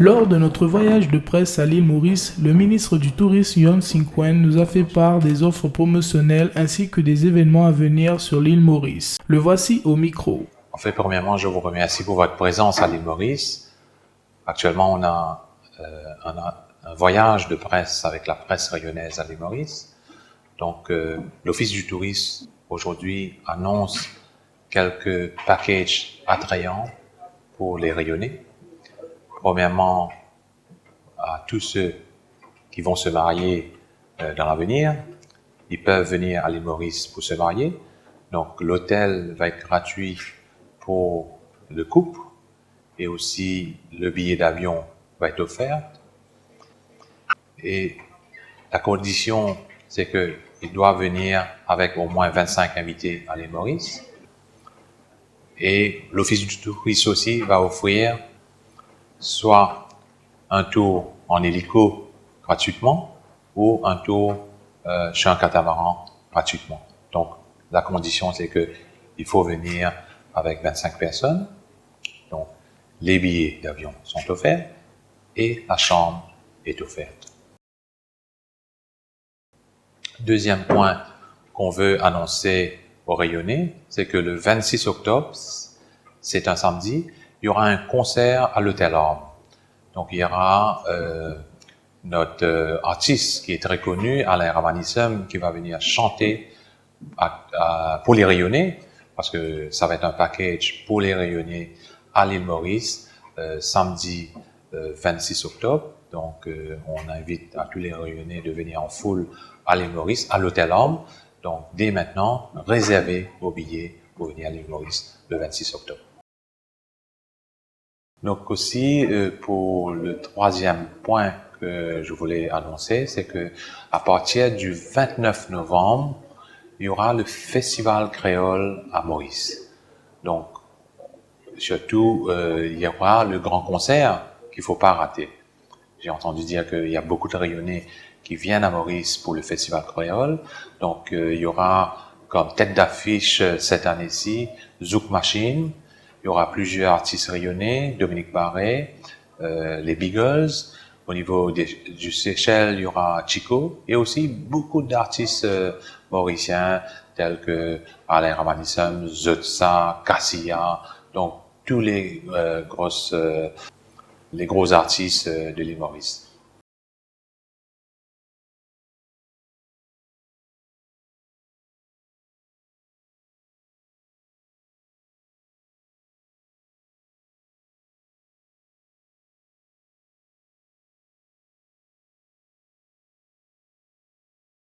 Lors de notre voyage de presse à l'île Maurice, le ministre du Tourisme Yon Sin-Kween nous a fait part des offres promotionnelles ainsi que des événements à venir sur l'île Maurice. Le voici au micro. En fait, premièrement, je vous remercie pour votre présence à l'île Maurice. Actuellement, on a un voyage de presse avec la presse rayonnaise à l'île Maurice. Donc, l'Office du tourisme aujourd'hui annonce quelques packages attrayants pour les rayonnés. Premièrement, à tous ceux qui vont se marier dans l'avenir, ils peuvent venir à l'île Maurice pour se marier. Donc, l'hôtel va être gratuit pour le couple et aussi le billet d'avion va être offert. Et la condition, c'est qu'il doit venir avec au moins 25 invités à l'île Maurice. Et l'Office du tourisme aussi va offrir soit un tour en hélico gratuitement ou un tour chez un catamaran gratuitement. Donc, la condition, c'est qu'il faut venir avec 25 personnes. Donc, les billets d'avion sont offerts et la chambre est offerte. Deuxième point qu'on veut annoncer aux rayonnés, c'est que le 26 octobre, c'est un samedi, il y aura un concert à l'Hôtel Orme. Donc, il y aura notre artiste qui est très connu, Alain Ramanissem, qui va venir chanter pour les rayonnés, parce que ça va être un package pour les rayonnés à l'île Maurice, samedi 26 octobre. Donc, on invite à tous les rayonnés de venir en foule à l'île Maurice, à l'Hôtel Orme. Donc, dès maintenant, réservez vos billets pour venir à l'île Maurice le 26 octobre. Donc aussi, pour le troisième point que je voulais annoncer, c'est que à partir du 29 novembre, il y aura le Festival créole à Maurice. Donc, surtout, il y aura le grand concert qu'il faut pas rater. J'ai entendu dire qu'il y a beaucoup de rayonnés qui viennent à Maurice pour le Festival créole. Donc, il y aura comme tête d'affiche cette année-ci Zouk Machine. Il y aura plusieurs artistes rayonnés, Dominique Barré, les Beagles. Au niveau du Seychelles, il y aura Chico et aussi beaucoup d'artistes mauriciens tels que Alain Ramanissem, Zutsa, Cassia, donc tous les gros artistes de l'île Maurice.